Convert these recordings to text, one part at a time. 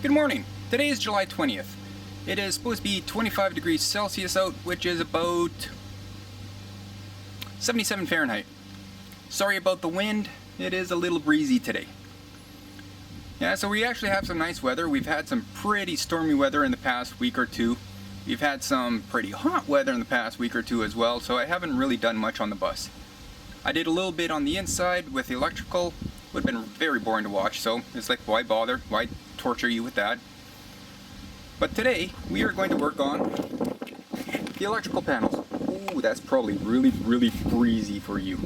Good morning. Today is July 20th. It is supposed to be 25 degrees Celsius out, which is about 77 Fahrenheit. Sorry about the wind. It is a little breezy today. Yeah, so we actually have some nice weather. We've had some pretty stormy weather in the past week or two. We've had some pretty hot weather in the past week or two as well, so I haven't really done much on the bus. I did a little bit on the inside with the electrical. Would have been very boring to watch, so it's like, why bother? Why torture you with that? But today, we are going to work on the electrical panels. Ooh, that's probably really breezy for you.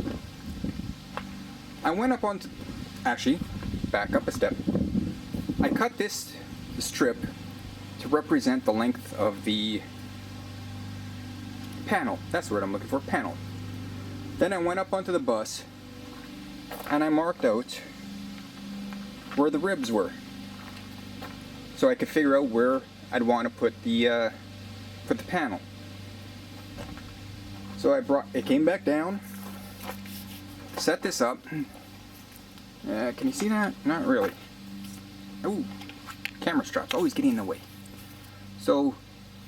I went up onto, actually, back up a step. I cut this strip to represent the length of the panel. That's the word I'm looking for, panel. Then I went up onto the bus and I marked out where the ribs were, so I could figure out where I'd want to put the panel. So it came back down, set this up. Can you see that? Not really. Ooh, camera straps always getting in the way. So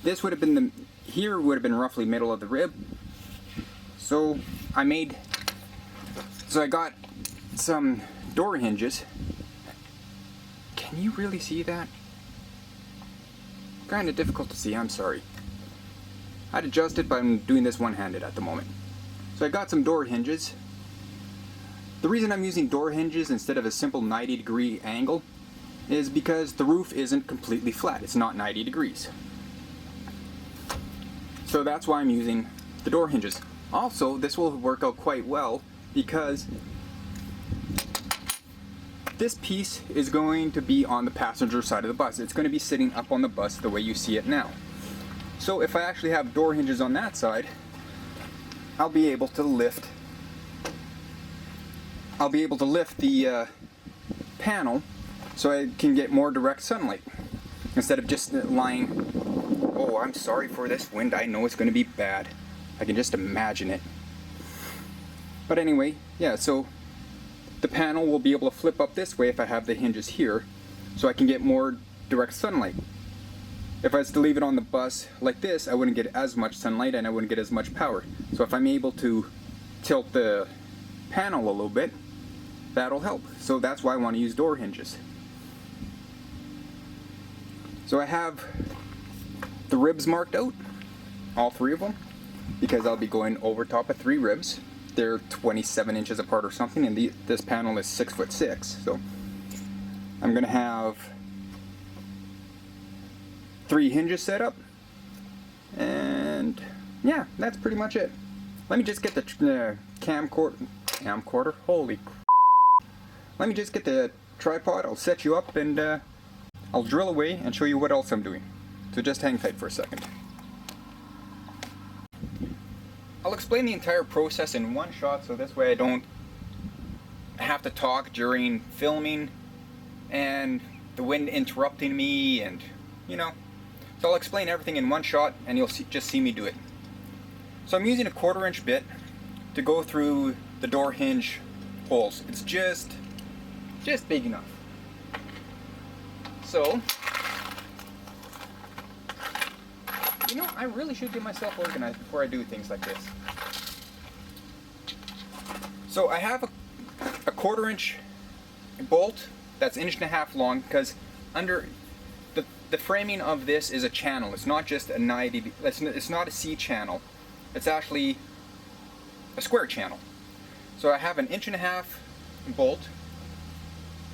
this would have been here would have been roughly middle of the rib. So I got some door hinges. Can you really see that? Kind of difficult to see, I'm sorry. I'd adjust it, but I'm doing this one-handed at the moment. So I got some door hinges. The reason I'm using door hinges instead of a simple 90-degree angle is because the roof isn't completely flat. It's not 90 degrees. So that's why I'm using the door hinges. Also, this will work out quite well because this piece is going to be on the passenger side of the bus. It's going to be sitting up on the bus the way you see it now. So if I actually have door hinges on that side, I'll be able to lift the panel so I can get more direct sunlight instead of just lying. Oh, I'm sorry for this wind. I know it's going to be bad. I can just imagine it. But anyway, yeah, so the panel will be able to flip up this way if I have the hinges here, so I can get more direct sunlight. If I was to leave it on the bus like this, I wouldn't get as much sunlight and I wouldn't get as much power. So if I'm able to tilt the panel a little bit, that'll help. So that's why I want to use door hinges. So I have the ribs marked out, all three of them, because I'll be going over top of 3 ribs. They're 27 inches apart or something, and this panel is 6'6", so I'm gonna have 3 hinges set up, and yeah, that's pretty much it. Let me just get the camcorder, holy crap. Let me just get the tripod, I'll set you up, and I'll drill away and show you what else I'm doing. So just hang tight for a second. I'll explain the entire process in one shot, so this way I don't have to talk during filming and the wind interrupting me, and you know. So I'll explain everything in one shot and you'll just see me do it. So I'm using a 1/4 inch bit to go through the door hinge holes. It's just big enough. So, you know, I really should get myself organized before I do things like this. So I have a 1/4 inch bolt that's 1.5 inches long, because under the framing of this is a channel. It's not just a 90. It's not a C channel. It's actually a square channel. So I have an 1.5 inch bolt.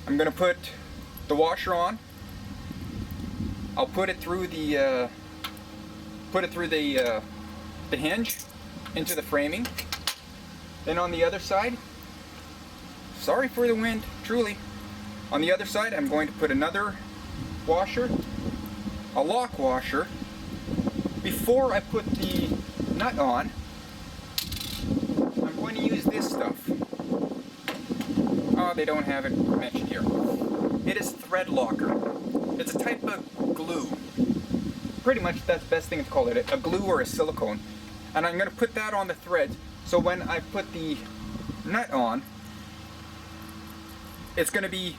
I'm gonna put the washer on. I'll put it through the hinge into the framing. Then on the other side, sorry for the wind, truly. On the other side, I'm going to put another washer, a lock washer. Before I put the nut on, I'm going to use this stuff. Oh, they don't have it mentioned here. It is thread locker. It's a type of glue. Pretty much that's the best thing to call it, a glue or a silicone. And I'm going to put that on the threads, so when I put the nut on, it's going to be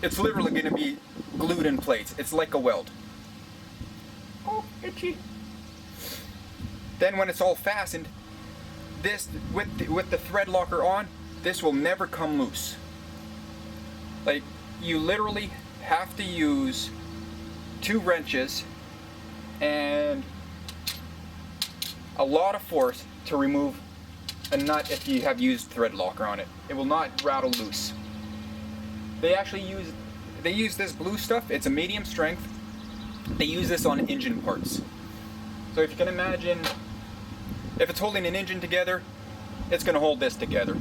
it's literally going to be glued in place. It's like a weld. Oh, itchy. Then when it's all fastened, this with the thread locker on, this will never come loose. Like, you literally have to use 2 wrenches and a lot of force to remove a nut if you have used thread locker on it. It will not rattle loose. They actually use this blue stuff. It's a medium strength. They use this on engine parts. So if you can imagine, if it's holding an engine together, it's going to hold this together.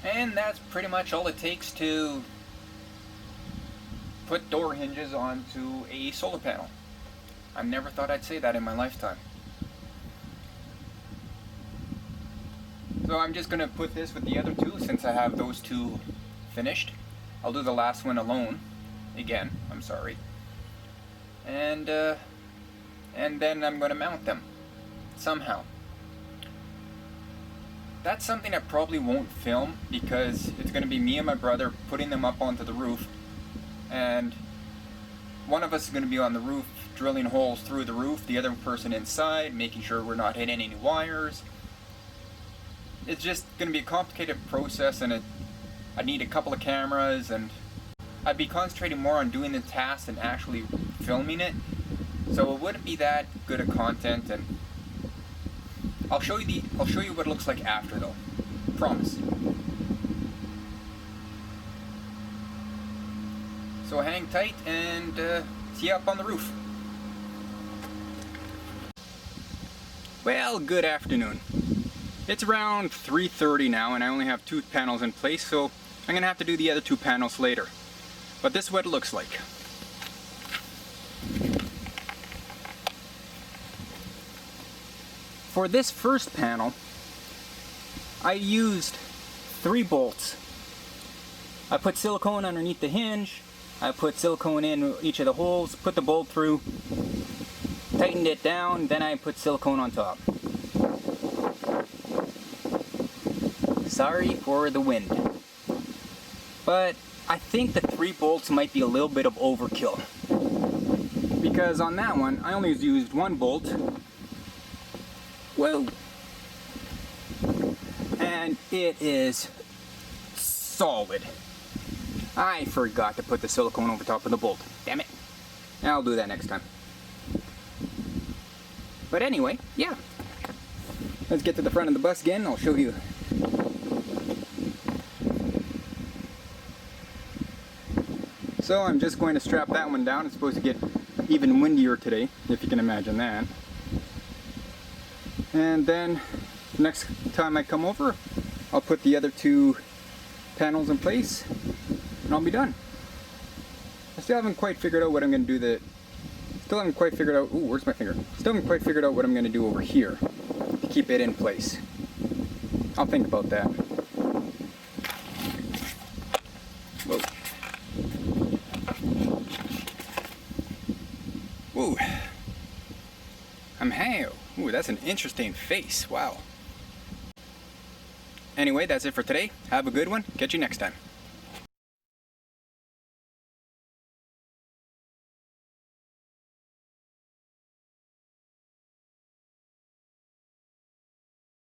And that's pretty much all it takes to put door hinges onto a solar panel. I never thought I'd say that in my lifetime. So I'm just going to put this with the other 2 since I have those 2 finished. I'll do the last one alone. Again, I'm sorry. And then I'm going to mount them somehow. That's something I probably won't film because it's going to be me and my brother putting them up onto the roof, and one of us is going to be on the roof drilling holes through the roof, the other person inside making sure we're not hitting any wires. It's just going to be a complicated process, and I need a couple of cameras, and I'd be concentrating more on doing the task than actually filming it, so it wouldn't be that good of content. And I'll show you what it looks like after, though. Promise. So hang tight and see you up on the roof. Well, good afternoon. It's around 3:30 now, and I only have 2 panels in place, so I'm gonna have to do the other 2 panels later. But this is what it looks like. For this first panel, I used 3 bolts. I put silicone underneath the hinge, I put silicone in each of the holes, put the bolt through, tightened it down, then I put silicone on top. Sorry for the wind. But I think the 3 bolts might be a little bit of overkill. Because on that one, I only used 1 bolt. Whoa! And it is solid. I forgot to put the silicone over top of the bolt. Damn it. I'll do that next time. But anyway, yeah. Let's get to the front of the bus again. I'll show you So I'm just going to strap that one down. It's supposed to get even windier today, if you can imagine that. And then next time I come over, I'll put the other two panels in place and I'll be done. I still haven't quite figured out what I'm going to do. Still haven't quite figured out, ooh, where's my finger? Still haven't quite figured out what I'm going to do over here to keep it in place. I'll think about that. Whoa. Whoa. I'm hale. Ooh, that's an interesting face. Wow. Anyway, that's it for today. Have a good one. Catch you next time.